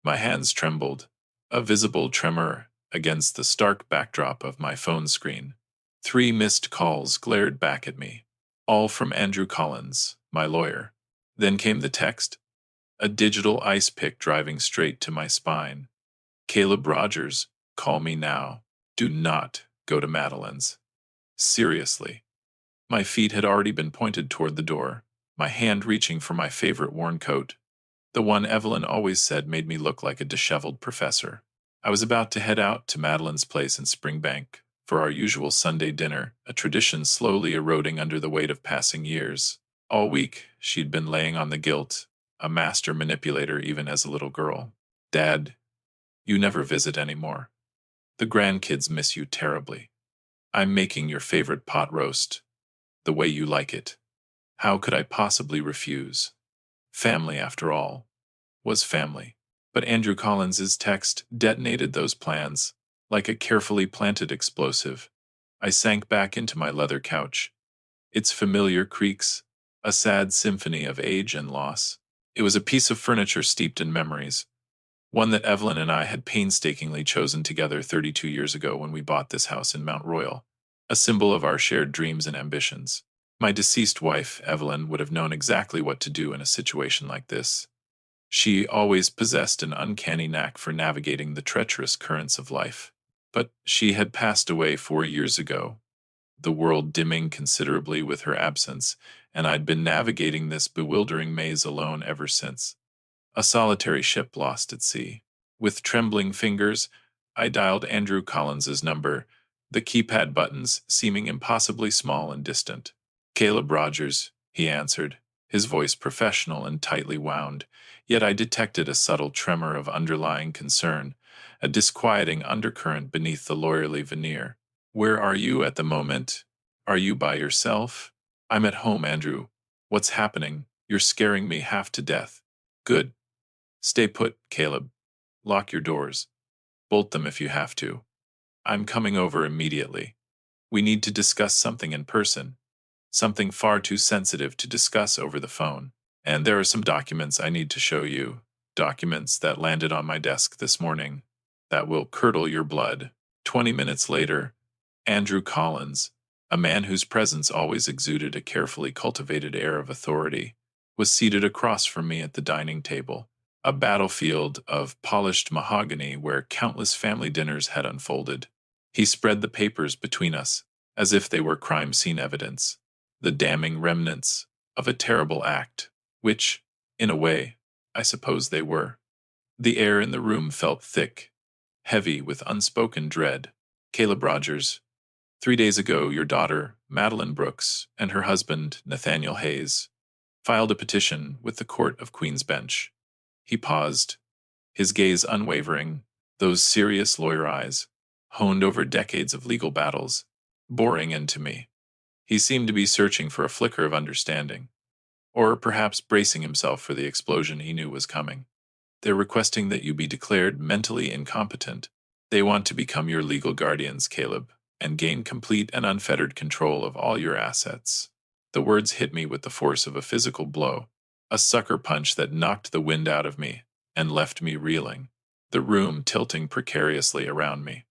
My hands trembled, a visible tremor against the stark backdrop of my phone screen. 3 missed calls glared back at me, all from Andrew Collins, my lawyer. Then came the text, a digital ice pick driving straight to my spine. Caleb Rogers, call me now. Do not go to Madeline's. Seriously. My feet had already been pointed toward the door, my hand reaching for my favorite worn coat, the one Evelyn always said made me look like a disheveled professor. I was about to head out to Madeline's place in Springbank for our usual Sunday dinner, a tradition slowly eroding under the weight of passing years. All week, she'd been laying on the guilt, a master manipulator even as a little girl. Dad, you never visit anymore. The grandkids miss you terribly. I'm making your favorite pot roast, the way you like it. How could I possibly refuse? Family, after all, was family. But Andrew Collins's text detonated those plans, like a carefully planted explosive. I sank back into my leather couch. Its familiar creaks, a sad symphony of age and loss. It was a piece of furniture steeped in memories, one that Evelyn and I had painstakingly chosen together 32 years ago when we bought this house in Mount Royal, a symbol of our shared dreams and ambitions. My deceased wife, Evelyn, would have known exactly what to do in a situation like this. She always possessed an uncanny knack for navigating the treacherous currents of life. But she had passed away 4 years ago, the world dimming considerably with her absence, and I'd been navigating this bewildering maze alone ever since. A solitary ship lost at sea. With trembling fingers, I dialed Andrew Collins's number, the keypad buttons seeming impossibly small and distant. Caleb Rogers, he answered, his voice professional and tightly wound, yet I detected a subtle tremor of underlying concern, a disquieting undercurrent beneath the lawyerly veneer. Where are you at the moment? Are you by yourself? I'm at home, Andrew. What's happening? You're scaring me half to death. Good. Stay put, Caleb. Lock your doors. Bolt them if you have to. I'm coming over immediately. We need to discuss something in person. Something far too sensitive to discuss over the phone. And there are some documents I need to show you. Documents that landed on my desk this morning. That will curdle your blood. 20 minutes later, Andrew Collins, a man whose presence always exuded a carefully cultivated air of authority, was seated across from me at the dining table, a battlefield of polished mahogany where countless family dinners had unfolded. He spread the papers between us, as if they were crime scene evidence, the damning remnants of a terrible act, which, in a way, I suppose they were. The air in the room felt thick, heavy with unspoken dread. Caleb Rogers, 3 days ago your daughter, Madeline Brooks, and her husband, Nathaniel Hayes, filed a petition with the Court of Queen's Bench. He paused, his gaze unwavering, those serious lawyer eyes, honed over decades of legal battles, boring into me. He seemed to be searching for a flicker of understanding, or perhaps bracing himself for the explosion he knew was coming. They're requesting that you be declared mentally incompetent. They want to become your legal guardians, Caleb, and gain complete and unfettered control of all your assets. The words hit me with the force of a physical blow, a sucker punch that knocked the wind out of me and left me reeling, the room tilting precariously around me.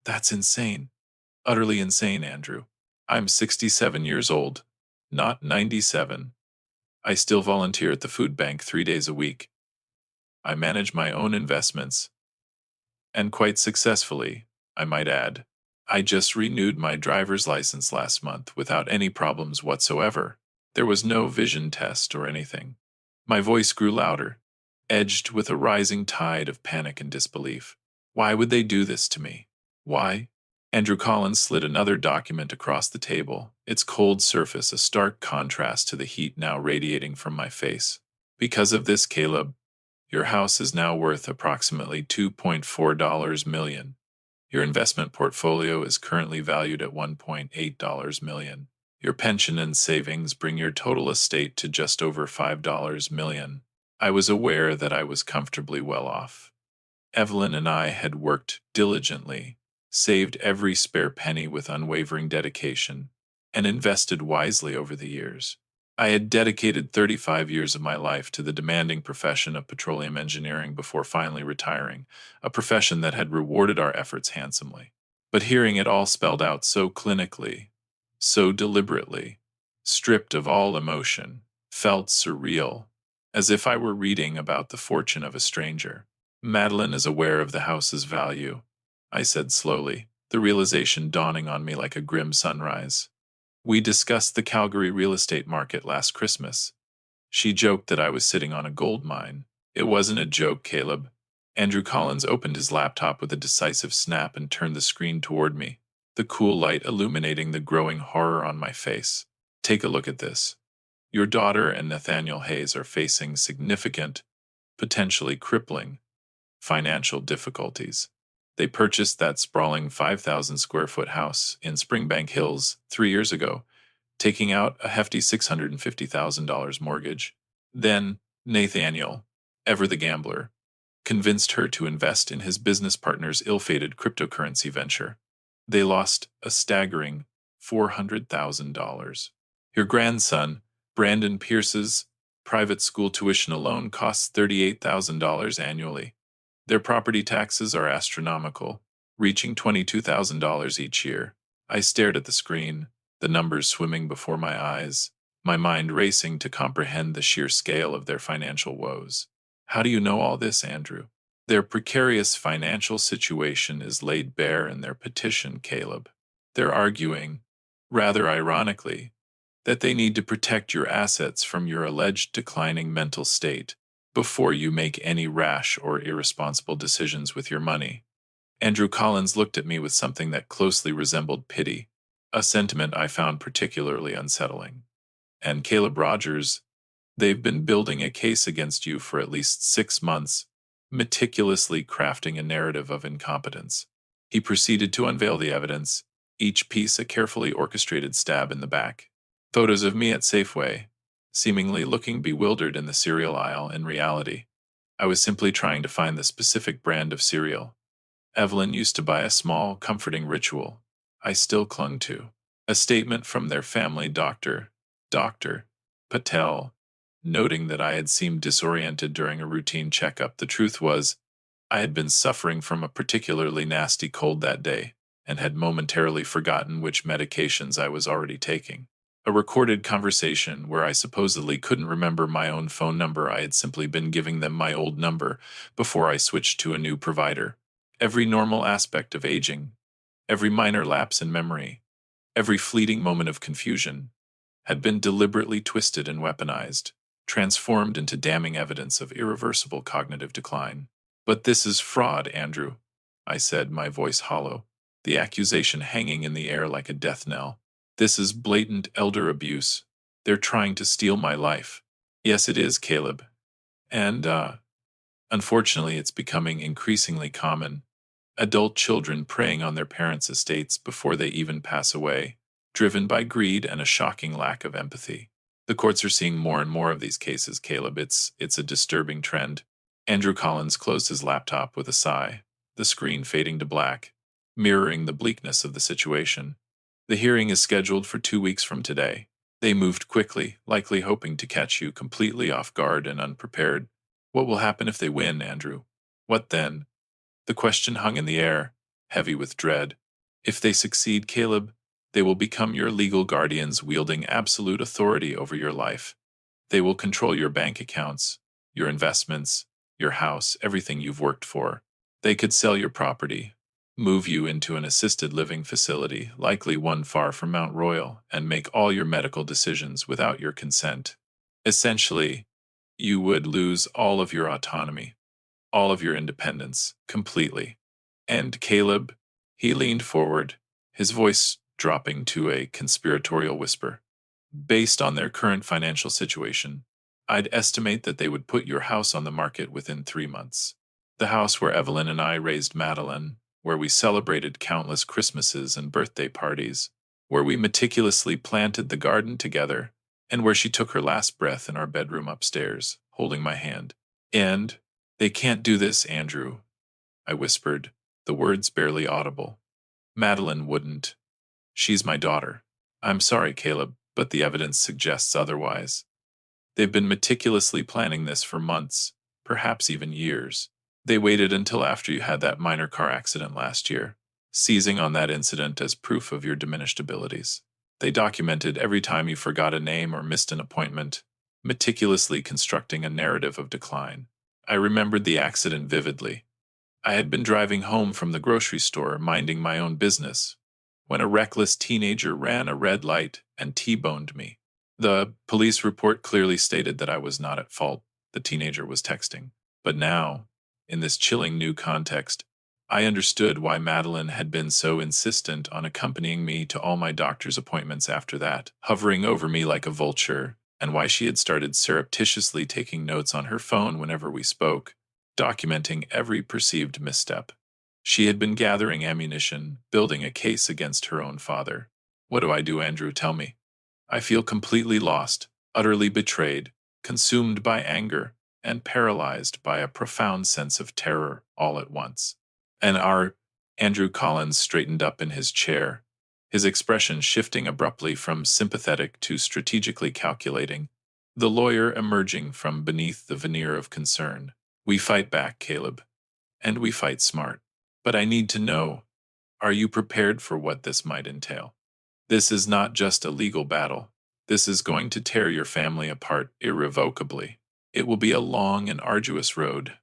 That's insane. Utterly insane, Andrew. I'm 67 years old, not 97. I still volunteer at the food bank 3 days a week. I manage my own investments, and quite successfully, I might add. I just renewed my driver's license last month without any problems whatsoever. There was no vision test or anything. My voice grew louder, edged with a rising tide of panic and disbelief. Why would they do this to me? Why? Andrew Collins slid another document across the table, its cold surface a stark contrast to the heat now radiating from my face. Because of this, Caleb, your house is now worth approximately $2.4 million. Your investment portfolio is currently valued at $1.8 million. Your pension and savings bring your total estate to just over $5 million. I was aware that I was comfortably well off. Evelyn and I had worked diligently, saved every spare penny with unwavering dedication, and invested wisely over the years. I had dedicated 35 years of my life to the demanding profession of petroleum engineering before finally retiring, a profession that had rewarded our efforts handsomely. But hearing it all spelled out so clinically, so deliberately, stripped of all emotion, felt surreal, as if I were reading about the fortune of a stranger. Madeline is aware of the house's value, I said slowly, the realization dawning on me like a grim sunrise. We discussed the Calgary real estate market last Christmas. She joked that I was sitting on a gold mine. It wasn't a joke, Caleb. Andrew Collins opened his laptop with a decisive snap and turned the screen toward me, the cool light illuminating the growing horror on my face. Take a look at this. Your daughter and Nathaniel Hayes are facing significant, potentially crippling, financial difficulties. They purchased that sprawling 5,000 square foot house in Springbank Hills 3 years ago, taking out a hefty $650,000 mortgage. Then, Nathaniel, ever the gambler, convinced her to invest in his business partner's ill-fated cryptocurrency venture. They lost a staggering $400,000. Your grandson, Brandon Pierce's private school tuition alone costs $38,000 annually. Their property taxes are astronomical, reaching $22,000 each year. I stared at the screen, the numbers swimming before my eyes, my mind racing to comprehend the sheer scale of their financial woes. How do you know all this, Andrew? Their precarious financial situation is laid bare in their petition, Caleb. They're arguing, rather ironically, that they need to protect your assets from your alleged declining mental state before you make any rash or irresponsible decisions with your money. Andrew Collins looked at me with something that closely resembled pity, a sentiment I found particularly unsettling. And Caleb Rogers, they've been building a case against you for at least 6 months, meticulously crafting a narrative of incompetence. He proceeded to unveil the evidence, each piece a carefully orchestrated stab in the back. Photos of me at Safeway, seemingly looking bewildered in the cereal aisle. In reality, I was simply trying to find the specific brand of cereal Evelyn used to buy, a small, comforting ritual I still clung to. A statement from their family doctor, Dr. Patel, noting that I had seemed disoriented during a routine checkup. The truth was, I had been suffering from a particularly nasty cold that day and had momentarily forgotten which medications I was already taking. A recorded conversation where I supposedly couldn't remember my own phone number. I had simply been giving them my old number before I switched to a new provider. Every normal aspect of aging, every minor lapse in memory, every fleeting moment of confusion had been deliberately twisted and weaponized, transformed into damning evidence of irreversible cognitive decline. But this is fraud, Andrew, I said, my voice hollow, the accusation hanging in the air like a death knell. This is blatant elder abuse. They're trying to steal my life. Yes, it is, Caleb. And, unfortunately, it's becoming increasingly common. Adult children preying on their parents' estates before they even pass away, driven by greed and a shocking lack of empathy. The courts are seeing more and more of these cases, Caleb. It's a disturbing trend. Andrew Collins closed his laptop with a sigh, the screen fading to black, mirroring the bleakness of the situation. The hearing is scheduled for 2 weeks from today. They moved quickly, likely hoping to catch you completely off guard and unprepared. What will happen if they win, Andrew? What then? The question hung in the air, heavy with dread. If they succeed, Caleb, they will become your legal guardians, wielding absolute authority over your life. They will control your bank accounts, your investments, your house, everything you've worked for. They could sell your property, move you into an assisted living facility, likely one far from Mount Royal, and make all your medical decisions without your consent. Essentially, you would lose all of your autonomy, all of your independence, completely. And Caleb, he leaned forward, his voice dropping to a conspiratorial whisper. Based on their current financial situation, I'd estimate that they would put your house on the market within 3 months. The house where Evelyn and I raised Madeline, where we celebrated countless Christmases and birthday parties, where we meticulously planted the garden together, and where she took her last breath in our bedroom upstairs, holding my hand. And they can't do this, Andrew, I whispered, the words barely audible. Madeline wouldn't. She's my daughter. I'm sorry, Caleb. but the evidence suggests otherwise. They've been meticulously planning this for months, perhaps even years. They waited until after you had that minor car accident last year, seizing on that incident as proof of your diminished abilities. They documented every time you forgot a name or missed an appointment, meticulously constructing a narrative of decline. I remembered the accident vividly. I had been driving home from the grocery store, minding my own business, when a reckless teenager ran a red light and T-boned me. The police report clearly stated that I was not at fault. The teenager was texting. But now, in this chilling new context, I understood why Madeline had been so insistent on accompanying me to all my doctor's appointments after that, hovering over me like a vulture, and why she had started surreptitiously taking notes on her phone whenever we spoke, documenting every perceived misstep. She had been gathering ammunition, building a case against her own father. What do I do, Andrew? Tell me. I feel completely lost, utterly betrayed, consumed by anger, and paralyzed by a profound sense of terror all at once. And Andrew Collins straightened up in his chair, his expression shifting abruptly from sympathetic to strategically calculating, the lawyer emerging from beneath the veneer of concern. We fight back, Caleb, and we fight smart. But I need to know, are you prepared for what this might entail? This is not just a legal battle. This is going to tear your family apart irrevocably. It will be a long and arduous road,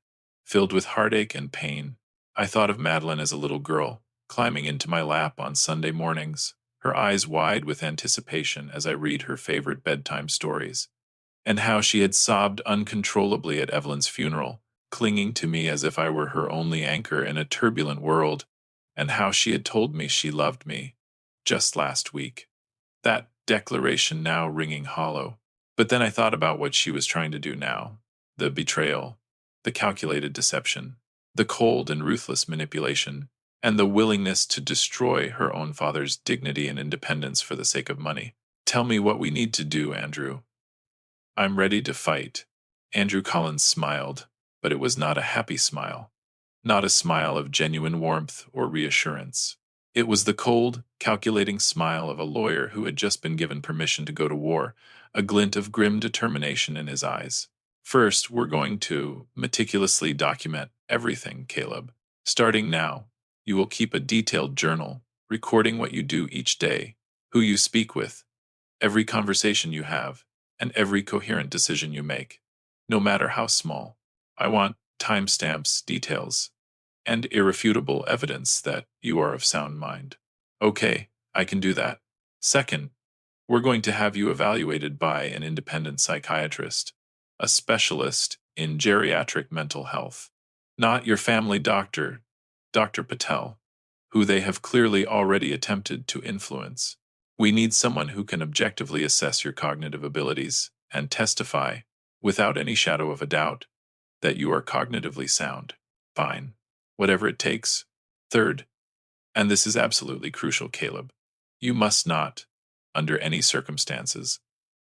filled with heartache and pain. I thought of Madeline as a little girl, climbing into my lap on Sunday mornings, her eyes wide with anticipation as I read her favorite bedtime stories, and how she had sobbed uncontrollably at Evelyn's funeral, clinging to me as if I were her only anchor in a turbulent world, and how she had told me she loved me just last week. That declaration now ringing hollow. But then I thought about what she was trying to do now. The betrayal, the calculated deception, the cold and ruthless manipulation, and the willingness to destroy her own father's dignity and independence for the sake of money. Tell me what we need to do, Andrew. I'm ready to fight. Andrew Collins smiled, but it was not a happy smile. Not a smile of genuine warmth or reassurance. It was the cold, calculating smile of a lawyer who had just been given permission to go to war, a glint of grim determination in his eyes. First, we're going to meticulously document everything, Caleb. Starting now, you will keep a detailed journal, recording what you do each day, who you speak with, every conversation you have, and every coherent decision you make, no matter how small. I want timestamps, details, and irrefutable evidence that you are of sound mind. Okay, I can do that. Second, we're going to have you evaluated by an independent psychiatrist, a specialist in geriatric mental health, not your family doctor, Dr. Patel, who they have clearly already attempted to influence. We need someone who can objectively assess your cognitive abilities and testify, without any shadow of a doubt, that you are cognitively sound. Fine. Whatever it takes. Third, and this is absolutely crucial, Caleb, you must not, under any circumstances,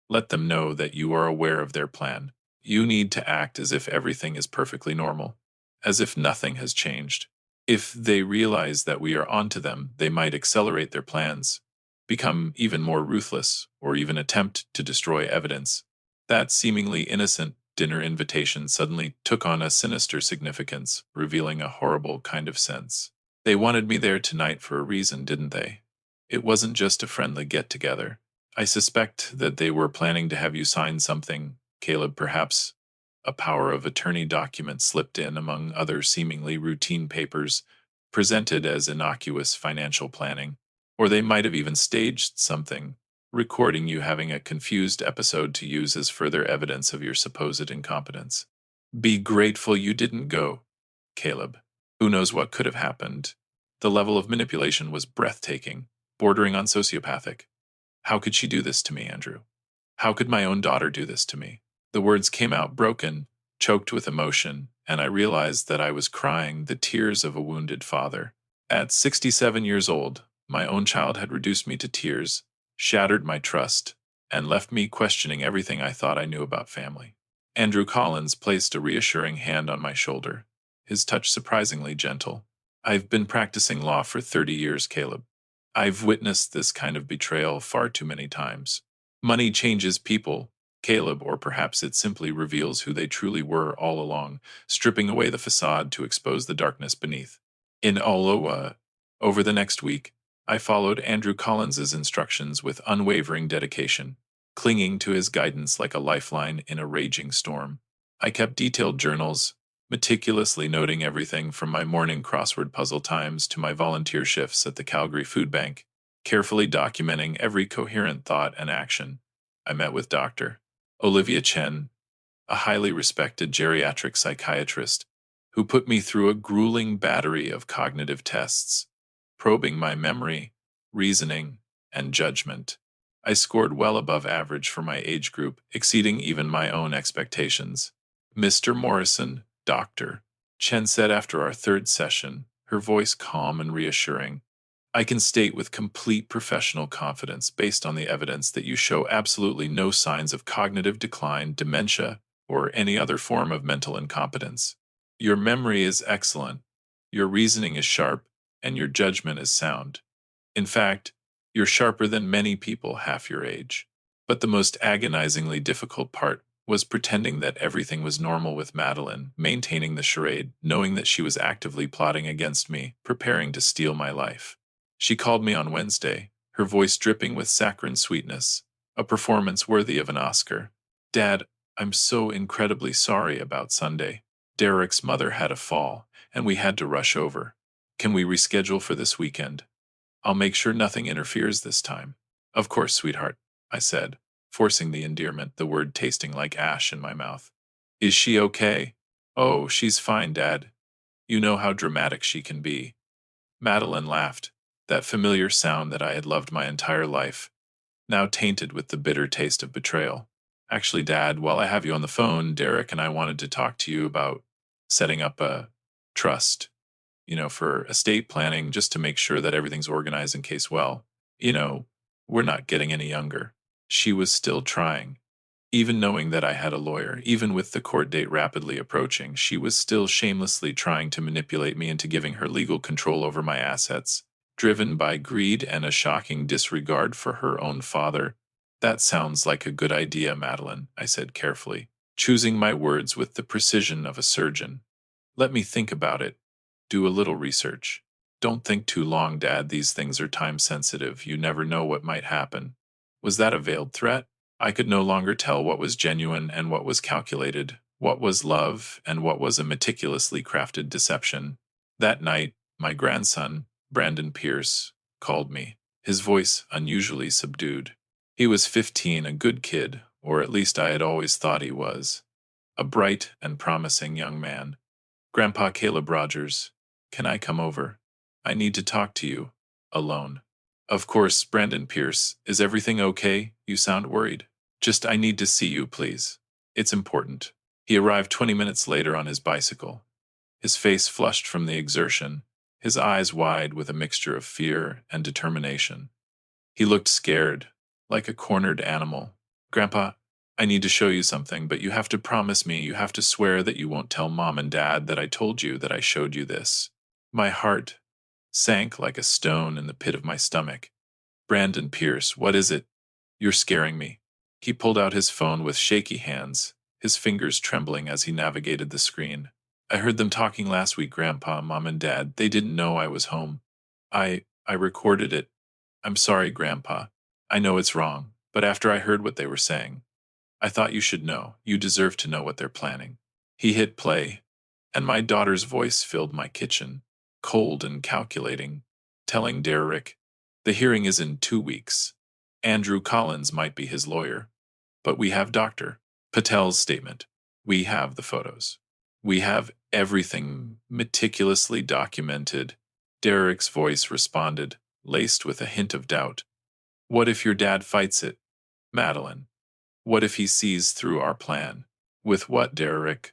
let them know that you are aware of their plan. You need to act as if everything is perfectly normal, as if nothing has changed. If they realize that we are onto them, they might accelerate their plans, become even more ruthless, or even attempt to destroy evidence. That seemingly innocent dinner invitation suddenly took on a sinister significance, revealing a horrible kind of sense. They wanted me there tonight for a reason, didn't they? It wasn't just a friendly get-together. I suspect that they were planning to have you sign something, Caleb, perhaps a power of attorney document slipped in among other seemingly routine papers, presented as innocuous financial planning. Or they might have even staged something, recording you having a confused episode to use as further evidence of your supposed incompetence. Be grateful you didn't go, Caleb. Who knows what could have happened? The level of manipulation was breathtaking, bordering on sociopathic. How could she do this to me, Andrew? How could my own daughter do this to me? The words came out broken, choked with emotion, and I realized that I was crying the tears of a wounded father. At 67 years old, my own child had reduced me to tears, shattered my trust, and left me questioning everything I thought I knew about family. Andrew Collins placed a reassuring hand on my shoulder, his touch surprisingly gentle. I've been practicing law for 30 years, Caleb. I've witnessed this kind of betrayal far too many times. Money changes people, Caleb, or perhaps it simply reveals who they truly were all along, stripping away the facade to expose the darkness beneath. In Olowa, over the next week, I followed Andrew Collins's instructions with unwavering dedication, clinging to his guidance like a lifeline in a raging storm. I kept detailed journals, meticulously noting everything from my morning crossword puzzle times to my volunteer shifts at the Calgary Food Bank, carefully documenting every coherent thought and action. I met with Dr. Olivia Chen, a highly respected geriatric psychiatrist, who put me through a grueling battery of cognitive tests, probing my memory, reasoning, and judgment. I scored well above average for my age group, exceeding even my own expectations. Mr. Morrison, Doctor, Chen said after our third session, her voice calm and reassuring, I can state with complete professional confidence, based on the evidence, that you show absolutely no signs of cognitive decline, dementia, or any other form of mental incompetence. Your memory is excellent, your reasoning is sharp, and your judgment is sound. In fact, you're sharper than many people half your age. But the most agonizingly difficult part was pretending that everything was normal with Madeline, maintaining the charade, knowing that she was actively plotting against me, preparing to steal my life. She called me on Wednesday, her voice dripping with saccharine sweetness, a performance worthy of an Oscar. Dad, I'm so incredibly sorry about Sunday. Derek's mother had a fall, and we had to rush over. Can we reschedule for this weekend? I'll make sure nothing interferes this time. Of course, sweetheart, I said, forcing the endearment, the word tasting like ash in my mouth. Is she okay? Oh, she's fine, Dad. You know how dramatic she can be. Madeline laughed, that familiar sound that I had loved my entire life, now tainted with the bitter taste of betrayal. Actually, Dad, while I have you on the phone, Derek and I wanted to talk to you about setting up a trust, for estate planning, just to make sure that everything's organized in case, well, we're not getting any younger. She was still trying. Even knowing that I had a lawyer, even with the court date rapidly approaching, she was still shamelessly trying to manipulate me into giving her legal control over my assets, driven by greed and a shocking disregard for her own father. That sounds like a good idea, Madeline, I said carefully, choosing my words with the precision of a surgeon. Let me think about it. Do a little research. Don't think too long, Dad. These things are time-sensitive. You never know what might happen. Was that a veiled threat? I could no longer tell what was genuine and what was calculated, what was love and what was a meticulously crafted deception. That night, my grandson, Brandon Pierce, called me, his voice unusually subdued. He was 15, a good kid, or at least I had always thought he was. A bright and promising young man. Grandpa Caleb Rogers, can I come over? I need to talk to you, alone. Of course, Brandon Pierce, is everything okay? You sound worried. Just, I need to see you, please. It's important. He arrived 20 minutes later on his bicycle, his face flushed from the exertion, his eyes wide with a mixture of fear and determination. He looked scared, like a cornered animal. Grandpa, I need to show you something, but you have to promise me, you have to swear that you won't tell Mom and Dad that I told you that I showed you this. My heart sank like a stone in the pit of my stomach. Brandon Pierce, what is it? You're scaring me. He pulled out his phone with shaky hands, his fingers trembling as he navigated the screen. I heard them talking last week, Grandpa, Mom, and Dad. They didn't know I was home. I recorded it. I'm sorry, Grandpa. I know it's wrong, but after I heard what they were saying, I thought you should know. You deserve to know what they're planning. He hit play, and my daughter's voice filled my kitchen, cold and calculating, telling Derek, the hearing is in 2 weeks. Andrew Collins might be his lawyer, but we have Dr. Patel's statement. We have the photos. We have everything meticulously documented. Derek's voice responded, laced with a hint of doubt. What if your dad fights it? Madeline. What if he sees through our plan? With what, Derek?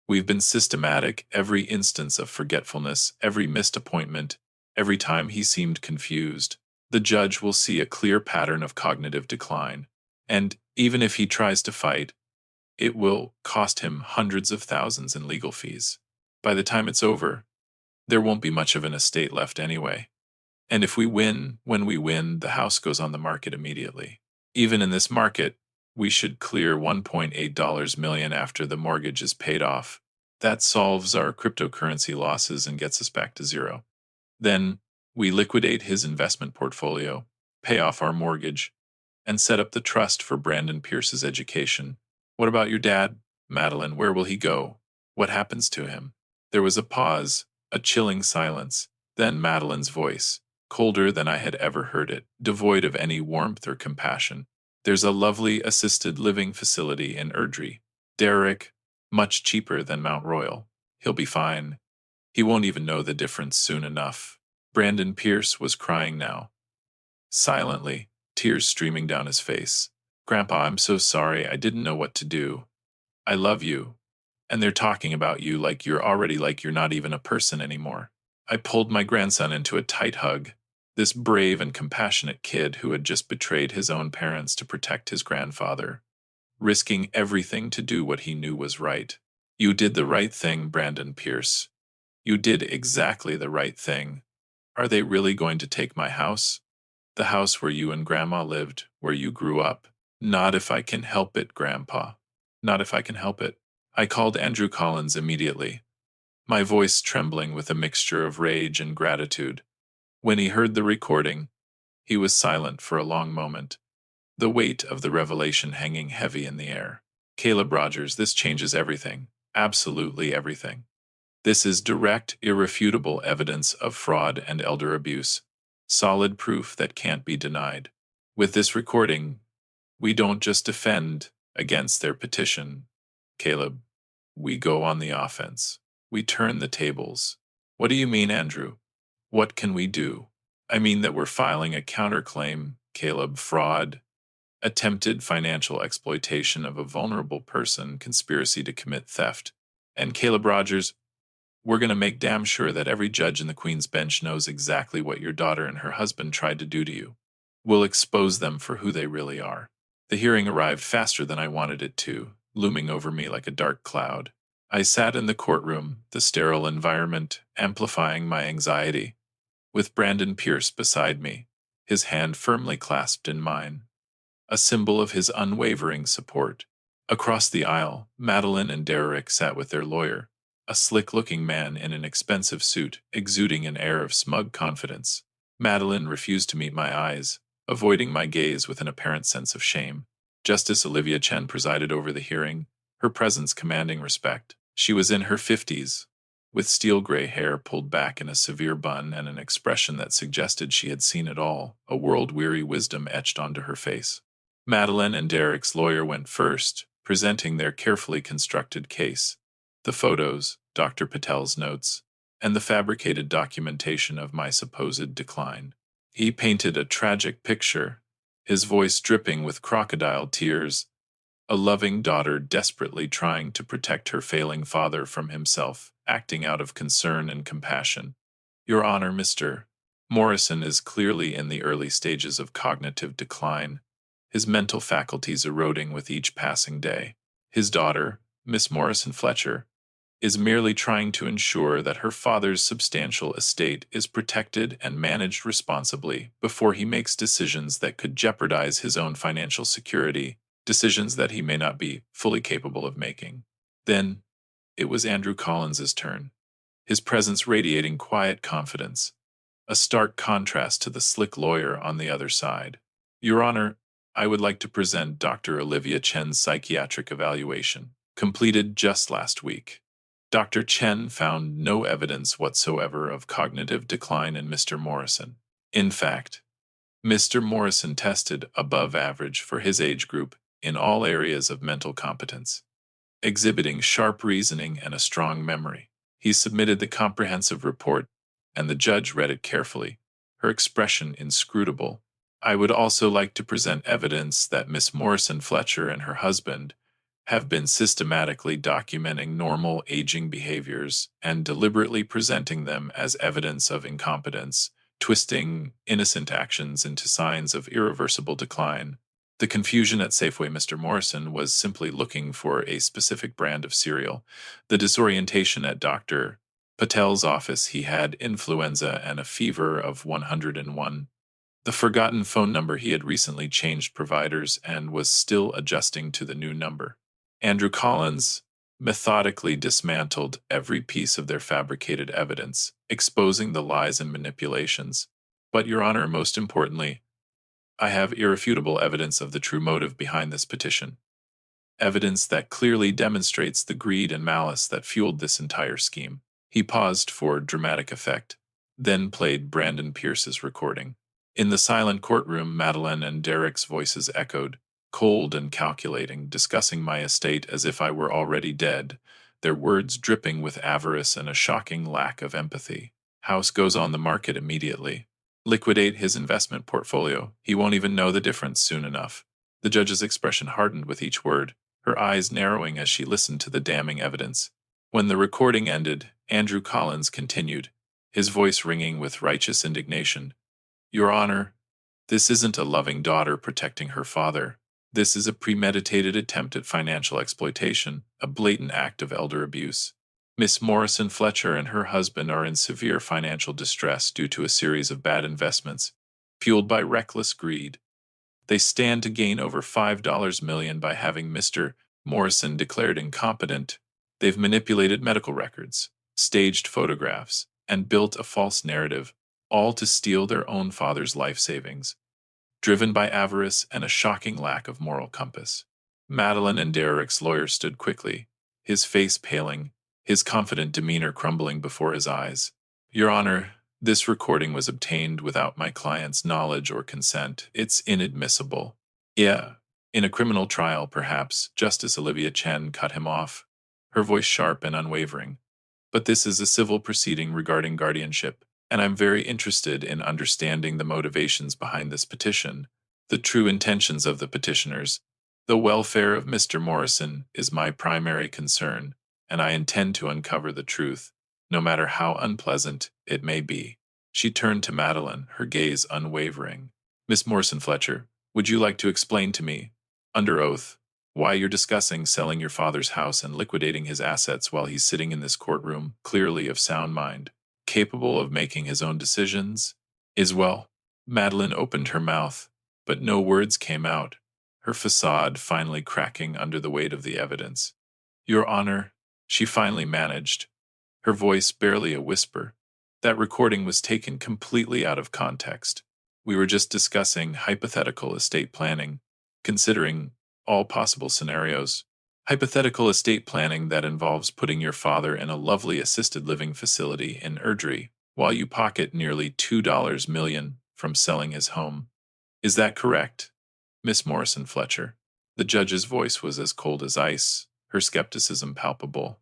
We've been systematic, every instance of forgetfulness, every missed appointment, every time he seemed confused. The judge will see a clear pattern of cognitive decline, and even if he tries to fight, it will cost him hundreds of thousands in legal fees. By the time it's over, there won't be much of an estate left anyway. And if we win, when we win, the house goes on the market immediately. Even in this market, we should clear $1.8 million after the mortgage is paid off. That solves our cryptocurrency losses and gets us back to zero. Then we liquidate his investment portfolio, pay off our mortgage, and set up the trust for Brandon Pierce's education. What about your dad? Madeline, where will he go? What happens to him? There was a pause, a chilling silence, then Madeline's voice, colder than I had ever heard it, devoid of any warmth or compassion. There's a lovely assisted living facility in Erdrey. Derek, much cheaper than Mount Royal. He'll be fine. He won't even know the difference soon enough. Brandon Pierce was crying now. Silently, tears streaming down his face. Grandpa, I'm so sorry. I didn't know what to do. I love you. And they're talking about you like you're not even a person anymore. I pulled my grandson into a tight hug. This brave and compassionate kid who had just betrayed his own parents to protect his grandfather, risking everything to do what he knew was right. You did the right thing, Brandon Pierce. You did exactly the right thing. Are they really going to take my house? The house where you and Grandma lived, where you grew up? Not if I can help it, Grandpa. Not if I can help it. I called Andrew Collins immediately, my voice trembling with a mixture of rage and gratitude. When he heard the recording, he was silent for a long moment, the weight of the revelation hanging heavy in the air. Caleb Rogers, this changes everything. Absolutely everything. This is direct, irrefutable evidence of fraud and elder abuse. Solid proof that can't be denied. With this recording, we don't just defend against their petition, Caleb. We go on the offense. We turn the tables. What do you mean, Andrew? What can we do? I mean that we're filing a counterclaim, Caleb. Fraud, attempted financial exploitation of a vulnerable person, conspiracy to commit theft. And Caleb Rogers, we're going to make damn sure that every judge in the Queen's Bench knows exactly what your daughter and her husband tried to do to you. We'll expose them for who they really are. The hearing arrived faster than I wanted it to, looming over me like a dark cloud. I sat in the courtroom, the sterile environment amplifying my anxiety, with Brandon Pierce beside me, his hand firmly clasped in mine, a symbol of his unwavering support. Across the aisle, Madeline and Derek sat with their lawyer, a slick-looking man in an expensive suit, exuding an air of smug confidence. Madeline refused to meet my eyes, avoiding my gaze with an apparent sense of shame. Justice Olivia Chen presided over the hearing, her presence commanding respect. She was in her 50s, with steel-gray hair pulled back in a severe bun and an expression that suggested she had seen it all, a world-weary wisdom etched onto her face. Madeline and Derek's lawyer went first, presenting their carefully constructed case. The photos, Dr. Patel's notes, and the fabricated documentation of my supposed decline. He painted a tragic picture, his voice dripping with crocodile tears, a loving daughter desperately trying to protect her failing father from himself, acting out of concern and compassion. Your Honor, Mr. Morrison is clearly in the early stages of cognitive decline, his mental faculties eroding with each passing day. His daughter, Miss Morrison Fletcher, is merely trying to ensure that her father's substantial estate is protected and managed responsibly before he makes decisions that could jeopardize his own financial security, decisions that he may not be fully capable of making. Then, it was Andrew Collins's turn, his presence radiating quiet confidence, a stark contrast to the slick lawyer on the other side. Your Honor, I would like to present Dr. Olivia Chen's psychiatric evaluation, completed just last week. Dr. Chen found no evidence whatsoever of cognitive decline in Mr. Morrison. In fact, Mr. Morrison tested above average for his age group in all areas of mental competence, exhibiting sharp reasoning and a strong memory. He submitted the comprehensive report, and the judge read it carefully, her expression inscrutable. I would also like to present evidence that Miss Morrison Fletcher and her husband have been systematically documenting normal aging behaviors and deliberately presenting them as evidence of incompetence, twisting innocent actions into signs of irreversible decline. The confusion at Safeway Mr. Morrison was simply looking for a specific brand of cereal. The disorientation at Dr. Patel's office, he had influenza and a fever of 101. The forgotten phone number. He had recently changed providers and was still adjusting to the new number. Andrew Collins methodically dismantled every piece of their fabricated evidence, exposing the lies and manipulations. But, Your Honor, most importantly, I have irrefutable evidence of the true motive behind this petition. Evidence that clearly demonstrates the greed and malice that fueled this entire scheme. He paused for dramatic effect, then played Brandon Pierce's recording. In the silent courtroom, Madeline and Derek's voices echoed, cold and calculating, discussing my estate as if I were already dead, their words dripping with avarice and a shocking lack of empathy. House goes on the market immediately. Liquidate his investment portfolio. He won't even know the difference soon enough. The judge's expression hardened with each word, her eyes narrowing as she listened to the damning evidence. When the recording ended, Andrew Collins continued, his voice ringing with righteous indignation. Your Honor, this isn't a loving daughter protecting her father. This is a premeditated attempt at financial exploitation, a blatant act of elder abuse. Miss Morrison Fletcher and her husband are in severe financial distress due to a series of bad investments, fueled by reckless greed. They stand to gain over $5 million by having Mr. Morrison declared incompetent. They've manipulated medical records, staged photographs, and built a false narrative, all to steal their own father's life savings, driven by avarice and a shocking lack of moral compass. Madeline and Derek's lawyer stood quickly, his face paling, his confident demeanor crumbling before his eyes. Your Honor, this recording was obtained without my client's knowledge or consent. It's inadmissible. Yeah, in a criminal trial, perhaps, Justice Olivia Chen cut him off, her voice sharp and unwavering. But this is a civil proceeding regarding guardianship, and I'm very interested in understanding the motivations behind this petition, the true intentions of the petitioners. The welfare of Mr. Morrison is my primary concern, and I intend to uncover the truth, no matter how unpleasant it may be. She turned to Madeline, her gaze unwavering. Miss Morrison Fletcher, would you like to explain to me, under oath, why you're discussing selling your father's house and liquidating his assets while he's sitting in this courtroom, clearly of sound mind, capable of making his own decisions? Well, Madeline opened her mouth, but no words came out, her facade finally cracking under the weight of the evidence. Your Honor, she finally managed, her voice barely a whisper. That recording was taken completely out of context. We were just discussing hypothetical estate planning, considering all possible scenarios. Hypothetical estate planning that involves putting your father in a lovely assisted living facility in Erdry while you pocket nearly $2 million from selling his home. Is that correct, Miss Morrison Fletcher? The judge's voice was as cold as ice, her skepticism palpable.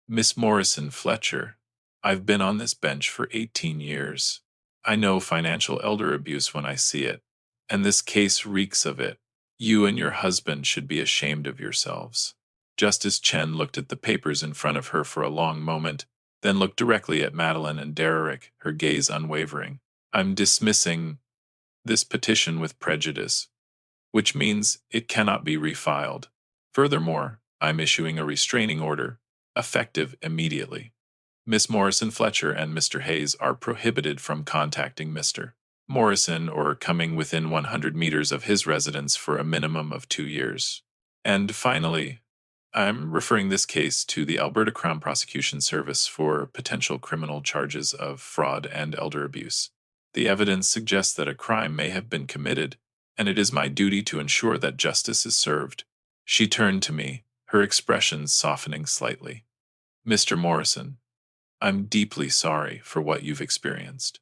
Miss Morrison Fletcher, I've been on this bench for 18 years. I know financial elder abuse when I see it, and this case reeks of it. You and your husband should be ashamed of yourselves. Justice Chen looked at the papers in front of her for a long moment, then looked directly at Madeline and Derek, her gaze unwavering. I'm dismissing this petition with prejudice, which means it cannot be refiled. Furthermore, I'm issuing a restraining order, effective immediately. Miss Morrison Fletcher and Mr. Hayes are prohibited from contacting Mr. Morrison or coming within 100 meters of his residence for a minimum of 2 years. And finally, I'm referring this case to the Alberta Crown Prosecution Service for potential criminal charges of fraud and elder abuse. The evidence suggests that a crime may have been committed, and it is my duty to ensure that justice is served. She turned to me, her expression softening slightly. Mr. Morrison, I'm deeply sorry for what you've experienced.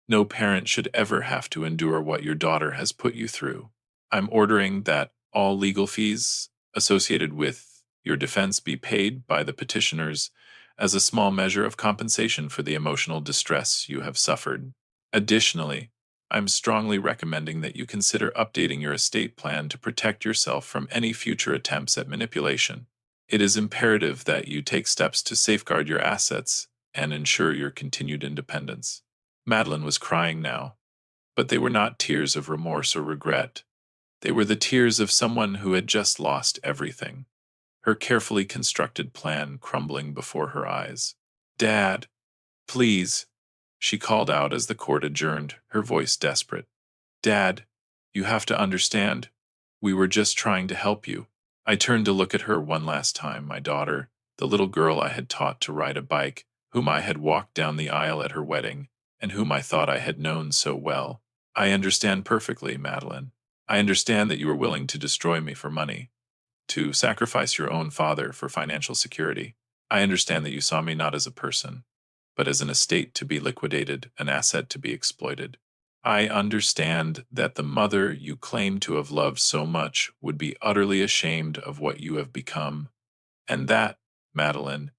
No parent should ever have to endure what your daughter has put you through. I'm ordering that all legal fees associated with your defense be paid by the petitioners as a small measure of compensation for the emotional distress you have suffered. Additionally, I'm strongly recommending that you consider updating your estate plan to protect yourself from any future attempts at manipulation. It is imperative that you take steps to safeguard your assets and ensure your continued independence. Madeline was crying now, but they were not tears of remorse or regret. They were the tears of someone who had just lost everything, her carefully constructed plan crumbling before her eyes. Dad, please, she called out as the court adjourned, her voice desperate. Dad, you have to understand. We were just trying to help you. I turned to look at her one last time, my daughter, the little girl I had taught to ride a bike, whom I had walked down the aisle at her wedding, and whom I thought I had known so well. I understand perfectly, Madeline. I understand that you were willing to destroy me for money, to sacrifice your own father for financial security. I understand that you saw me not as a person, but as an estate to be liquidated, an asset to be exploited. I understand that the mother you claim to have loved so much would be utterly ashamed of what you have become, and that, Madeline,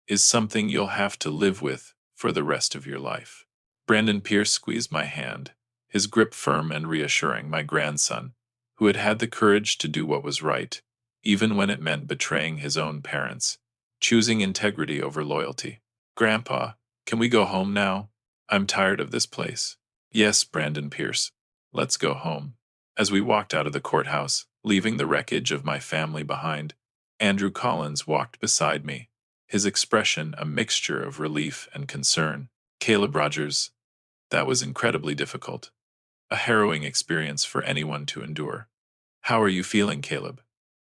is something you'll have to live with for the rest of your life. Brandon Pierce squeezed my hand, his grip firm and reassuring, my grandson, who had had the courage to do what was right, even when it meant betraying his own parents, choosing integrity over loyalty. Grandpa, can we go home now? I'm tired of this place. Yes, Brandon Pierce. Let's go home. As we walked out of the courthouse, leaving the wreckage of my family behind, Andrew Collins walked beside me, his expression a mixture of relief and concern. Caleb Rogers, that was incredibly difficult. A harrowing experience for anyone to endure. How are you feeling, Caleb?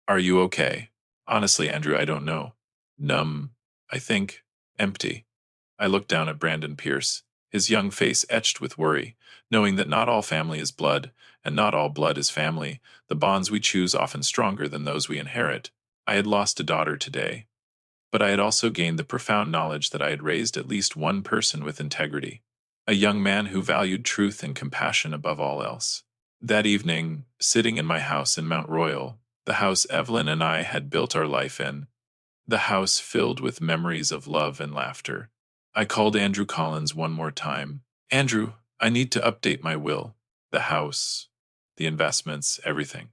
Are you okay? Honestly, Andrew, I don't know. Numb, I think. Empty. I looked down at Brandon Pierce, his young face etched with worry, knowing that not all family is blood, and not all blood is family, the bonds we choose often stronger than those we inherit. I had lost a daughter today, but I had also gained the profound knowledge that I had raised at least one person with integrity, a young man who valued truth and compassion above all else. That evening, sitting in my house in Mount Royal, the house Evelyn and I had built our life in, the house filled with memories of love and laughter, I called Andrew Collins one more time. Andrew, I need to update my will, the house, the investments, everything.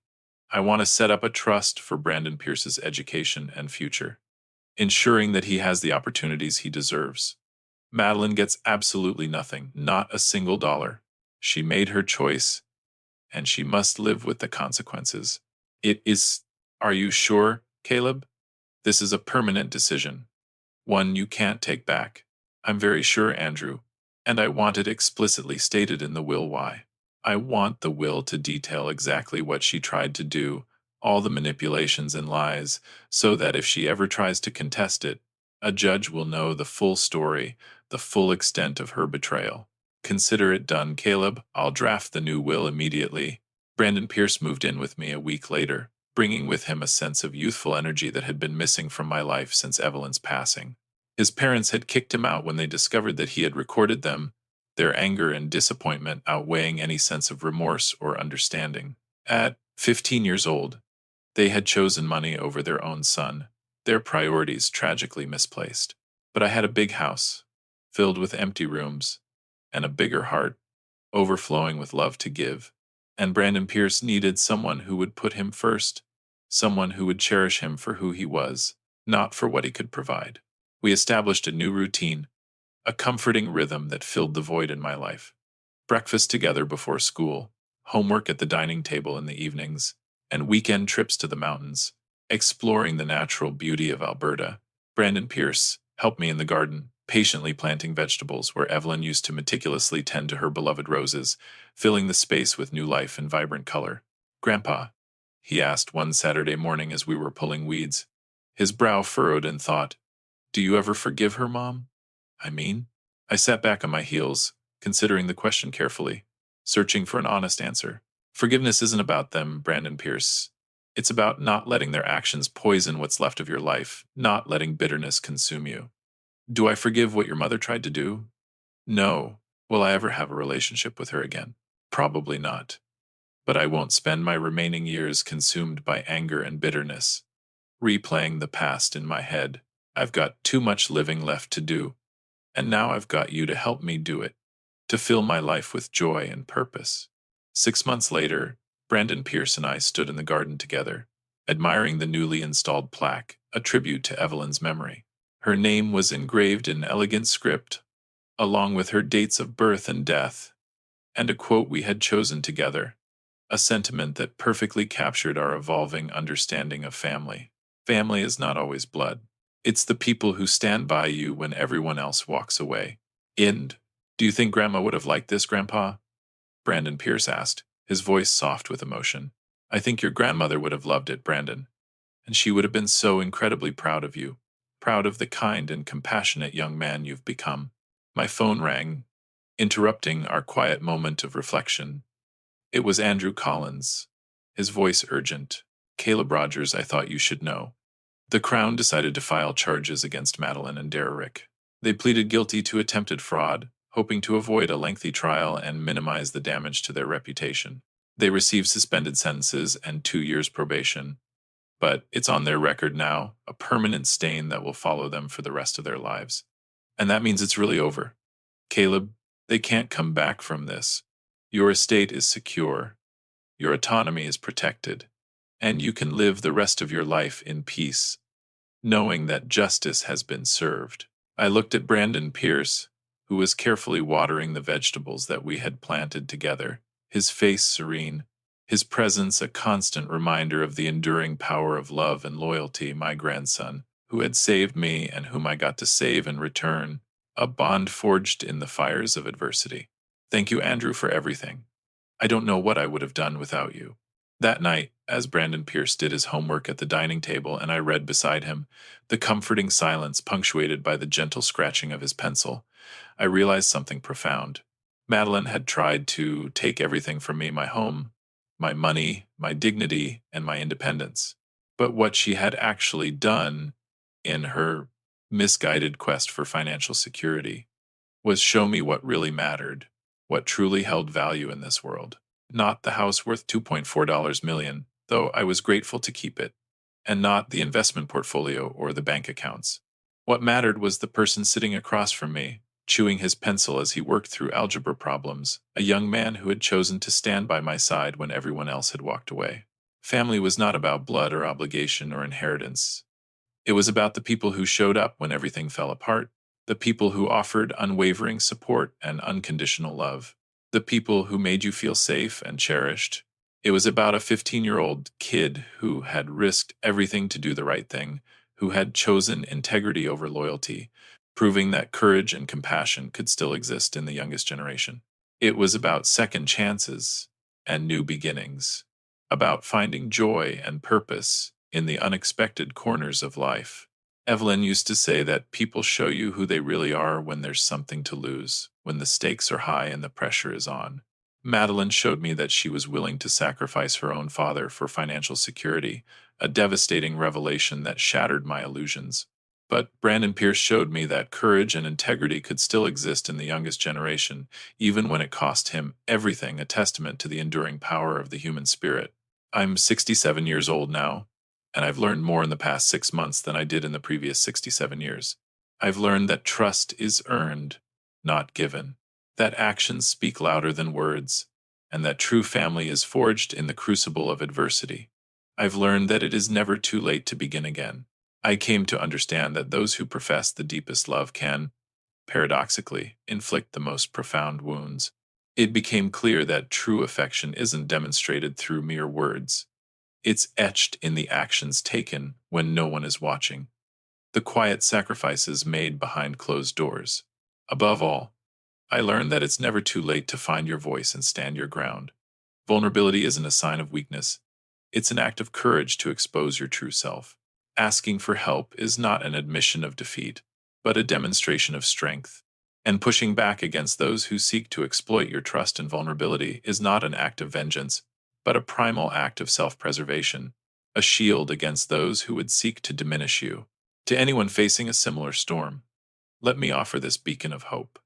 I want to set up a trust for Brandon Pierce's education and future, ensuring that he has the opportunities he deserves. Madeline gets absolutely nothing, not a single dollar. She made her choice, and she must live with the consequences. It is. Are you sure, Caleb? This is a permanent decision, one you can't take back. I'm very sure, Andrew, and I want it explicitly stated in the will why. I want the will to detail exactly what she tried to do, all the manipulations and lies, so that if she ever tries to contest it, a judge will know the full story, the full extent of her betrayal. Consider it done, Caleb. I'll draft the new will immediately. Brandon Pierce moved in with me a week later, bringing with him a sense of youthful energy that had been missing from my life since Evelyn's passing. His parents had kicked him out when they discovered that he had recorded them, their anger and disappointment outweighing any sense of remorse or understanding. At 15 years old, they had chosen money over their own son, their priorities tragically misplaced. But I had a big house, filled with empty rooms, and a bigger heart, overflowing with love to give. And Brandon Pierce needed someone who would put him first, someone who would cherish him for who he was, not for what he could provide. We established a new routine, a comforting rhythm that filled the void in my life. Breakfast together before school, homework at the dining table in the evenings, and weekend trips to the mountains, exploring the natural beauty of Alberta. Brandon Pierce helped me in the garden, patiently planting vegetables where Evelyn used to meticulously tend to her beloved roses, filling the space with new life and vibrant color. Grandpa, he asked one Saturday morning as we were pulling weeds, his brow furrowed in thought, do you ever forgive her, Mom? I sat back on my heels, considering the question carefully, searching for an honest answer. Forgiveness isn't about them, Brandon Pierce. It's about not letting their actions poison what's left of your life, not letting bitterness consume you. Do I forgive what your mother tried to do? No. Will I ever have a relationship with her again? Probably not. But I won't spend my remaining years consumed by anger and bitterness, replaying the past in my head. I've got too much living left to do, and now I've got you to help me do it, to fill my life with joy and purpose. 6 months later, Brandon Pierce and I stood in the garden together, admiring the newly installed plaque, a tribute to Evelyn's memory. Her name was engraved in elegant script, along with her dates of birth and death, and a quote we had chosen together, a sentiment that perfectly captured our evolving understanding of family. Family is not always blood. It's the people who stand by you when everyone else walks away. Do you think Grandma would have liked this, Grandpa? Brandon Pierce asked, his voice soft with emotion. I think your grandmother would have loved it, Brandon, and she would have been so incredibly proud of you, proud of the kind and compassionate young man you've become. My phone rang, interrupting our quiet moment of reflection. It was Andrew Collins, his voice urgent. Caleb Rogers, I thought you should know. The Crown decided to file charges against Madeline and Derrick. They pleaded guilty to attempted fraud, hoping to avoid a lengthy trial and minimize the damage to their reputation. They received suspended sentences and 2 years probation. But it's on their record now, a permanent stain that will follow them for the rest of their lives. And that means it's really over. Caleb, they can't come back from this. Your estate is secure, your autonomy is protected, and you can live the rest of your life in peace, knowing that justice has been served. I looked at Brandon Pierce, who was carefully watering the vegetables that we had planted together, his face serene, his presence a constant reminder of the enduring power of love and loyalty, my grandson, who had saved me and whom I got to save in return, a bond forged in the fires of adversity. Thank you, Andrew, for everything. I don't know what I would have done without you. That night, as Brandon Pierce did his homework at the dining table and I read beside him, the comforting silence punctuated by the gentle scratching of his pencil, I realized something profound. Madeline had tried to take everything from me, my home, my money, my dignity, and my independence. But what she had actually done in her misguided quest for financial security was show me what really mattered, what truly held value in this world. Not the house worth $2.4 million, though I was grateful to keep it, and not the investment portfolio or the bank accounts. What mattered was the person sitting across from me, chewing his pencil as he worked through algebra problems, a young man who had chosen to stand by my side when everyone else had walked away. Family was not about blood or obligation or inheritance. It was about the people who showed up when everything fell apart, the people who offered unwavering support and unconditional love, the people who made you feel safe and cherished. It was about a 15-year-old kid who had risked everything to do the right thing, who had chosen integrity over loyalty, proving that courage and compassion could still exist in the youngest generation. It was about second chances and new beginnings, about finding joy and purpose in the unexpected corners of life. Evelyn used to say that people show you who they really are when there's something to lose, when the stakes are high and the pressure is on. Madeline showed me that she was willing to sacrifice her own father for financial security, a devastating revelation that shattered my illusions. But Brandon Pierce showed me that courage and integrity could still exist in the youngest generation, even when it cost him everything, a testament to the enduring power of the human spirit. I'm 67 years old now, and I've learned more in the past 6 months than I did in the previous 67 years. I've learned that trust is earned, not given, that actions speak louder than words, and that true family is forged in the crucible of adversity. I've learned that it is never too late to begin again. I came to understand that those who profess the deepest love can, paradoxically, inflict the most profound wounds. It became clear that true affection isn't demonstrated through mere words. It's etched in the actions taken when no one is watching, the quiet sacrifices made behind closed doors. Above all, I learned that it's never too late to find your voice and stand your ground. Vulnerability isn't a sign of weakness. It's an act of courage to expose your true self. Asking for help is not an admission of defeat, but a demonstration of strength. And pushing back against those who seek to exploit your trust and vulnerability is not an act of vengeance, but a primal act of self-preservation, a shield against those who would seek to diminish you. To anyone facing a similar storm, let me offer this beacon of hope.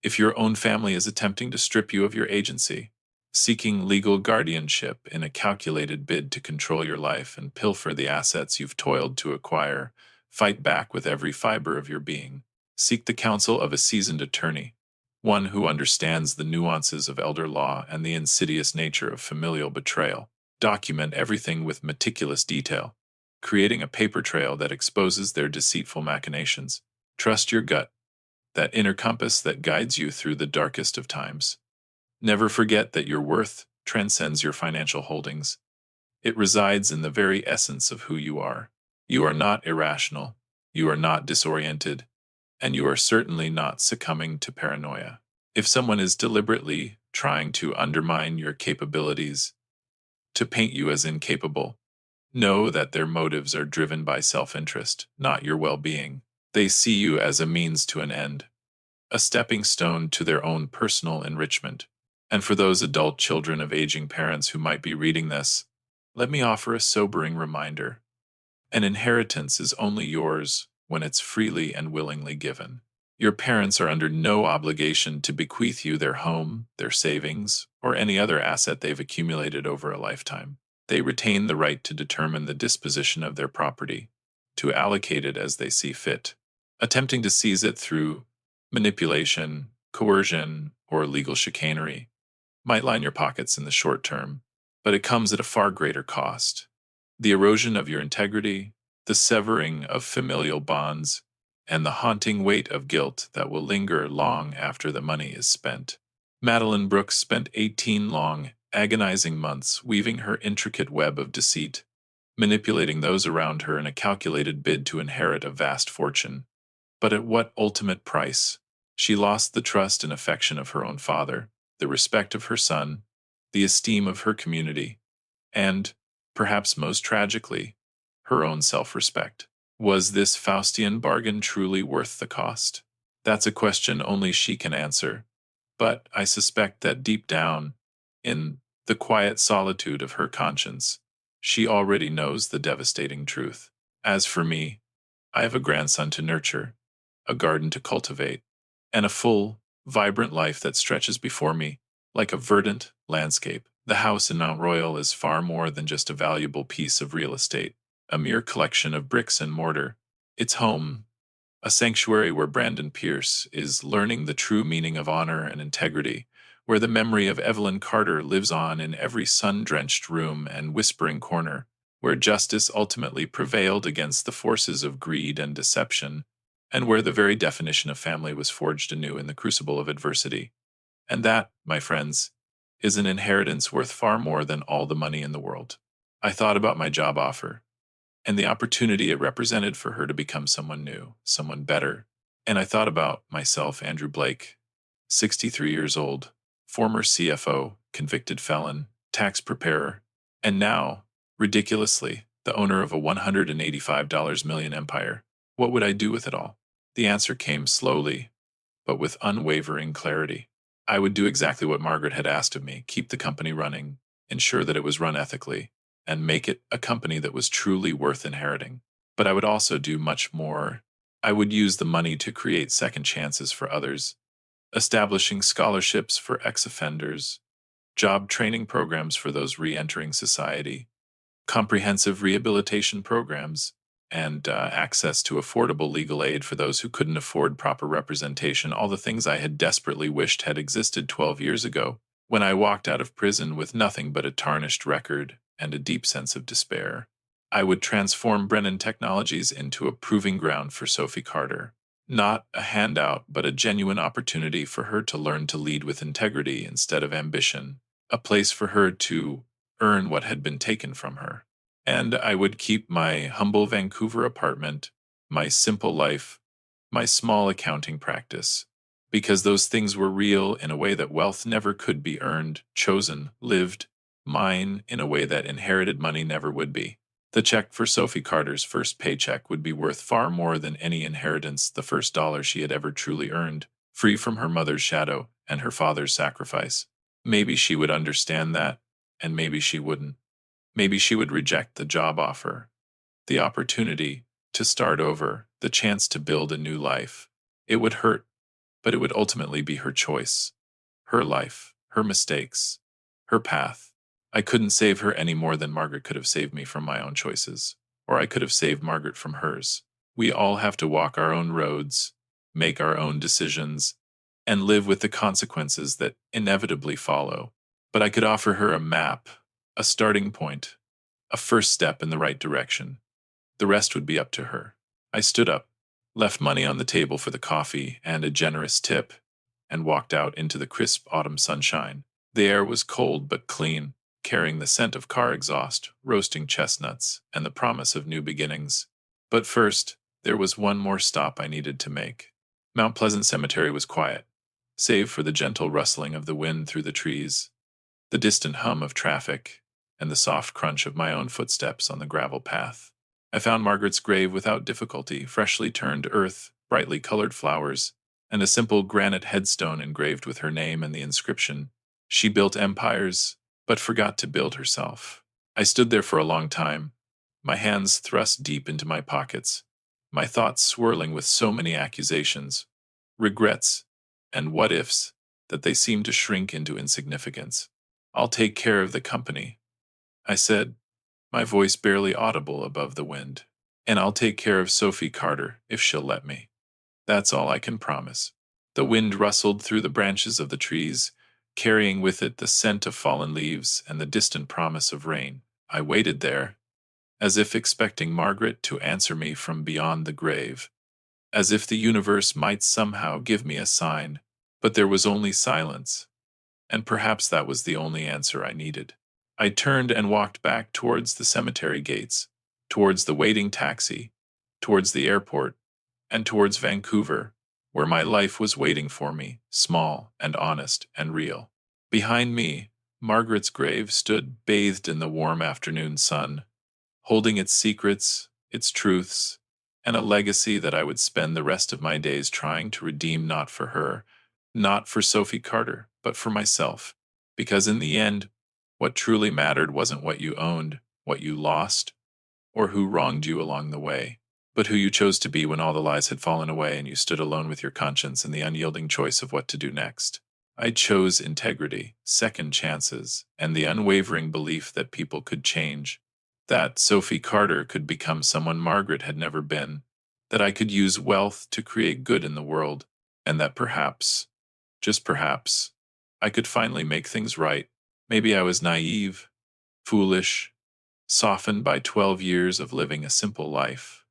If your own family is attempting to strip you of your agency, seeking legal guardianship in a calculated bid to control your life and pilfer the assets you've toiled to acquire, fight back with every fiber of your being. Seek the counsel of a seasoned attorney, one who understands the nuances of elder law and the insidious nature of familial betrayal. Document everything with meticulous detail, creating a paper trail that exposes their deceitful machinations. Trust your gut, that inner compass that guides you through the darkest of times. Never forget that your worth transcends your financial holdings. It resides in the very essence of who you are. You are not irrational, you are not disoriented, and you are certainly not succumbing to paranoia. If someone is deliberately trying to undermine your capabilities, to paint you as incapable. Know that their motives are driven by self-interest, not your well-being. They see you as a means to an end, a stepping stone to their own personal enrichment. And for those adult children of aging parents who might be reading this, let me offer a sobering reminder. An inheritance is only yours when it's freely and willingly given. Your parents are under no obligation to bequeath you their home, their savings, or any other asset they've accumulated over a lifetime. They retain the right to determine the disposition of their property, to allocate it as they see fit. Attempting to seize it through manipulation, coercion, or legal chicanery might line your pockets in the short term, but it comes at a far greater cost. The erosion of your integrity, the severing of familial bonds, and the haunting weight of guilt that will linger long after the money is spent. Madeline Brooks spent 18 long, agonizing months weaving her intricate web of deceit, manipulating those around her in a calculated bid to inherit a vast fortune. But at what ultimate price? She lost the trust and affection of her own father, the respect of her son, the esteem of her community, and, perhaps most tragically, her own self-respect. Was this Faustian bargain truly worth the cost? That's a question only she can answer, but I suspect that deep down, in the quiet solitude of her conscience, she already knows the devastating truth. As for me, I have a grandson to nurture, a garden to cultivate, and a full, vibrant life that stretches before me like a verdant landscape. The house in Mount Royal is far more than just a valuable piece of real estate, a mere collection of bricks and mortar. It's home, a sanctuary where Brandon Pierce is learning the true meaning of honor and integrity, where the memory of Evelyn Carter lives on in every sun-drenched room and whispering corner, where justice ultimately prevailed against the forces of greed and deception, and where the very definition of family was forged anew in the crucible of adversity. And that, my friends, is an inheritance worth far more than all the money in the world. I thought about my job offer, and the opportunity it represented for her to become someone new, someone better. And I thought about myself, Andrew Blake, 63 years old, former CFO, convicted felon, tax preparer, and now, ridiculously, the owner of a $185 million empire. What would I do with it all? The answer came slowly, but with unwavering clarity. I would do exactly what Margaret had asked of me, keep the company running, ensure that it was run ethically, and make it a company that was truly worth inheriting. But I would also do much more. I would use the money to create second chances for others, establishing scholarships for ex-offenders, job training programs for those re-entering society, comprehensive rehabilitation programs, and access to affordable legal aid for those who couldn't afford proper representation, all the things I had desperately wished had existed 12 years ago, when I walked out of prison with nothing but a tarnished record and a deep sense of despair. I would transform Brennan Technologies into a proving ground for Sophie Carter. Not a handout, but a genuine opportunity for her to learn to lead with integrity instead of ambition, a place for her to earn what had been taken from her. And I would keep my humble Vancouver apartment, my simple life, my small accounting practice, because those things were real in a way that wealth never could be earned, chosen, lived, mine in a way that inherited money never would be. The check for Sophie Carter's first paycheck would be worth far more than any inheritance, the first dollar she had ever truly earned, free from her mother's shadow and her father's sacrifice. Maybe she would understand that, and maybe she wouldn't. Maybe she would reject the job offer, the opportunity to start over, the chance to build a new life. It would hurt, but it would ultimately be her choice, her life, her mistakes, her path. I couldn't save her any more than Margaret could have saved me from my own choices, or I could have saved Margaret from hers. We all have to walk our own roads, make our own decisions, and live with the consequences that inevitably follow. But I could offer her a map, a starting point, a first step in the right direction. The rest would be up to her. I stood up, left money on the table for the coffee and a generous tip, and walked out into the crisp autumn sunshine. The air was cold but clean, carrying the scent of car exhaust, roasting chestnuts, and the promise of new beginnings. But first, there was one more stop I needed to make. Mount Pleasant Cemetery was quiet. save for the gentle rustling of the wind through the trees, the distant hum of traffic, and the soft crunch of my own footsteps on the gravel path. I found Margaret's grave without difficulty, freshly turned earth, brightly colored flowers, and a simple granite headstone engraved with her name and the inscription, "She built empires, but forgot to build herself." I stood there for a long time, my hands thrust deep into my pockets, my thoughts swirling with so many accusations, regrets, and what-ifs that they seemed to shrink into insignificance. "I'll take care of the company," I said, my voice barely audible above the wind. "And I'll take care of Sophie Carter if she'll let me. That's all I can promise." The wind rustled through the branches of the trees, carrying with it the scent of fallen leaves and the distant promise of rain. I waited there, as if expecting Margaret to answer me from beyond the grave, as if the universe might somehow give me a sign, but there was only silence, and perhaps that was the only answer I needed. I turned and walked back towards the cemetery gates, towards the waiting taxi, towards the airport, and towards Vancouver, where my life was waiting for me, small and honest and real. Behind me, Margaret's grave stood bathed in the warm afternoon sun, holding its secrets, its truths, and a legacy that I would spend the rest of my days trying to redeem, not for her, not for Sophie Carter, but for myself. Because in the end, what truly mattered wasn't what you owned, what you lost, or who wronged you along the way, but who you chose to be when all the lies had fallen away and you stood alone with your conscience and the unyielding choice of what to do next. I chose integrity, second chances, and the unwavering belief that people could change, that Sophie Carter could become someone Margaret had never been, that I could use wealth to create good in the world, and that perhaps, just perhaps, I could finally make things right. Maybe I was naive, foolish, softened by 12 years of living a simple life,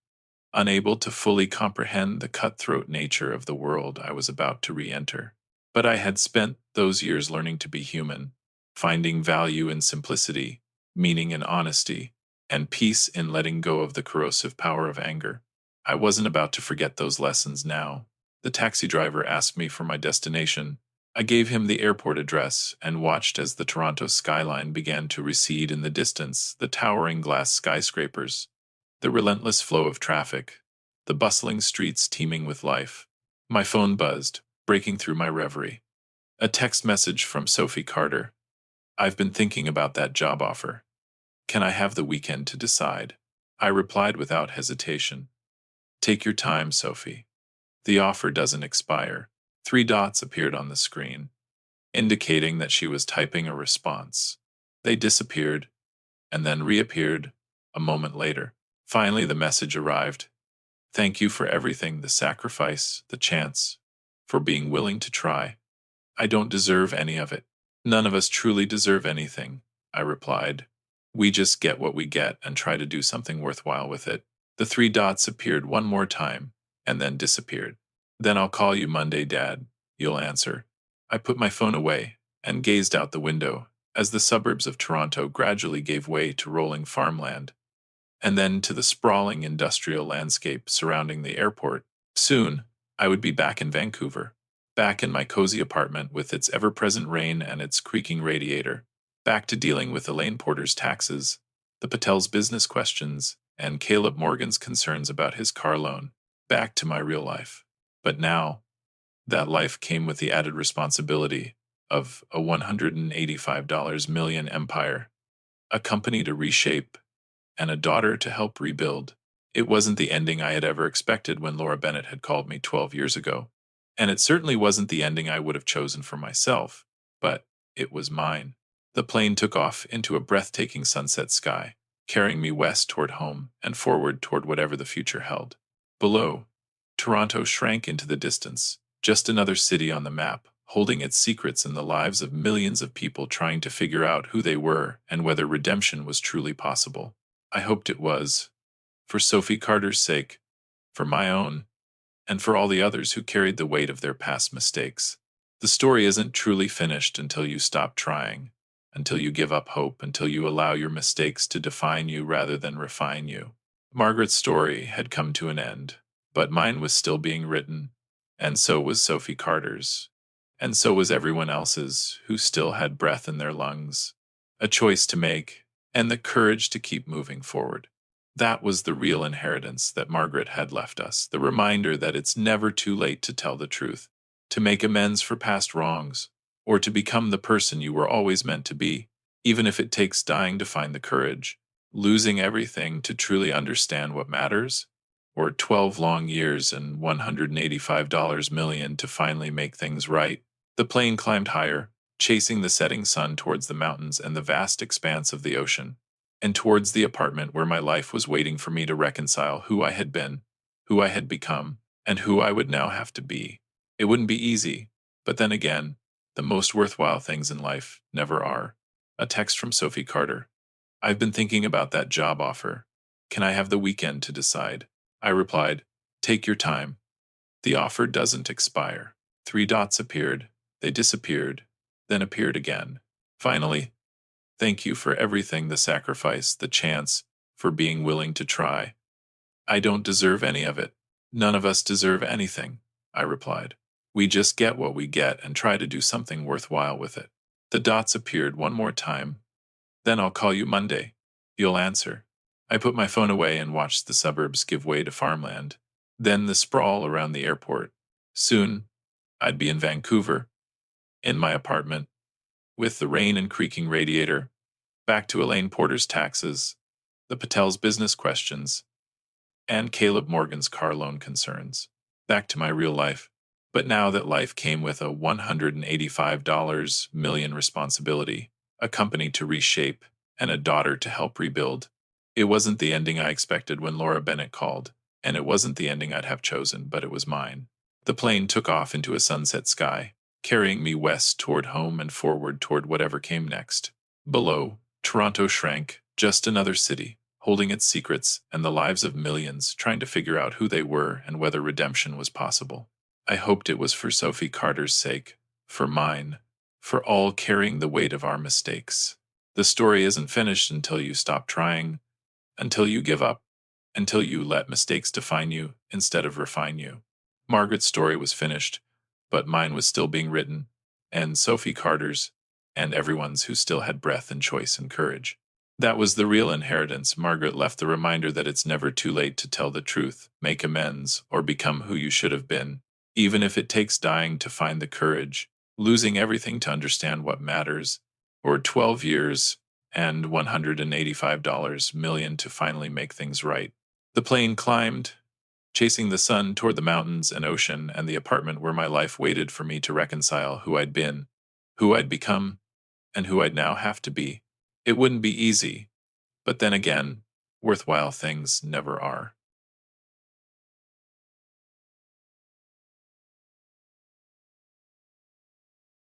unable to fully comprehend the cutthroat nature of the world I was about to re-enter. But I had spent those years learning to be human, finding value in simplicity, meaning in honesty, and peace in letting go of the corrosive power of anger. I wasn't about to forget those lessons now. The taxi driver asked me for my destination. I gave him the airport address and watched as the Toronto skyline began to recede in the distance, the towering glass skyscrapers, the relentless flow of traffic, the bustling streets teeming with life. My phone buzzed, breaking through my reverie. A text message from Sophie Carter. "I've been thinking about that job offer. Can I have the weekend to decide?" I replied without hesitation. "Take your time, Sophie. The offer doesn't expire." 3 dots appeared on the screen, indicating that she was typing a response. They disappeared, and then reappeared a moment later. Finally, the message arrived. "Thank you for everything, the sacrifice, the chance, for being willing to try. I don't deserve any of it." "None of us truly deserve anything," I replied. "We just get what we get and try to do something worthwhile with it." The 3 dots appeared one more time, and then disappeared. "Then I'll call you Monday, Dad. You'll answer." I put my phone away and gazed out the window as the suburbs of Toronto gradually gave way to rolling farmland, and then to the sprawling industrial landscape surrounding the airport. Soon, I would be back in Vancouver, back in my cozy apartment with its ever-present rain and its creaking radiator, back to dealing with Elaine Porter's taxes, the Patel's business questions, and Caleb Morgan's concerns about his car loan, back to my real life. But now, that life came with the added responsibility of a $185 million empire, a company to reshape, and a daughter to help rebuild. It wasn't the ending I had ever expected when Laura Bennett had called me 12 years ago. And it certainly wasn't the ending I would have chosen for myself, but it was mine. The plane took off into a breathtaking sunset sky, carrying me west toward home and forward toward whatever the future held. Below, Toronto shrank into the distance, just another city on the map, holding its secrets in the lives of millions of people trying to figure out who they were and whether redemption was truly possible. I hoped it was, for Sophie Carter's sake, for my own, and for all the others who carried the weight of their past mistakes. The story isn't truly finished until you stop trying, until you give up hope, until you allow your mistakes to define you rather than refine you. Margaret's story had come to an end, but mine was still being written, and so was Sophie Carter's. And so was everyone else's who still had breath in their lungs, a choice to make, and the courage to keep moving forward. That was the real inheritance that Margaret had left us, the reminder that it's never too late to tell the truth, to make amends for past wrongs, or to become the person you were always meant to be, even if it takes dying to find the courage, losing everything to truly understand what matters, or 12 long years and $185 million to finally make things right. The plane climbed higher, chasing the setting sun towards the mountains and the vast expanse of the ocean, and towards the apartment where my life was waiting for me to reconcile who I had been, who I had become, and who I would now have to be. It wouldn't be easy, but then again, the most worthwhile things in life never are. A text from Sophie Carter. I've been thinking about that job offer. Can I have the weekend to decide? I replied, take your time. The offer doesn't expire. 3 dots appeared, they disappeared, then appeared again. Finally, thank you for everything, the sacrifice, the chance, for being willing to try. I don't deserve any of it. None of us deserve anything, I replied. We just get what we get and try to do something worthwhile with it. The dots appeared one more time. Then I'll call you Monday. You'll answer. I put my phone away and watched the suburbs give way to farmland, then the sprawl around the airport. Soon, I'd be in Vancouver, in my apartment, with the rain and creaking radiator, back to Elaine Porter's taxes, the Patel's business questions, and Caleb Morgan's car loan concerns. Back to my real life. But now that life came with a $185 million responsibility, a company to reshape, and a daughter to help rebuild. It wasn't the ending I expected when Laura Bennett called, and it wasn't the ending I'd have chosen, but it was mine. The plane took off into a sunset sky, carrying me west toward home and forward toward whatever came next. Below, Toronto shrank, just another city, holding its secrets and the lives of millions, trying to figure out who they were and whether redemption was possible. I hoped it was for Sophie Carter's sake, for mine, for all carrying the weight of our mistakes. The story isn't finished until you stop trying, until you give up, until you let mistakes define you instead of refine you. Margaret's story was finished, but mine was still being written, and Sophie Carter's, and everyone's who still had breath and choice and courage. That was the real inheritance. Margaret left the reminder that it's never too late to tell the truth, make amends, or become who you should have been, even if it takes dying to find the courage, losing everything to understand what matters, or 12 years and $185 million to finally make things right. The plane climbed, chasing the sun toward the mountains and ocean and the apartment where my life waited for me to reconcile who I'd been, who I'd become, and who I'd now have to be. It wouldn't be easy, but then again, worthwhile things never are.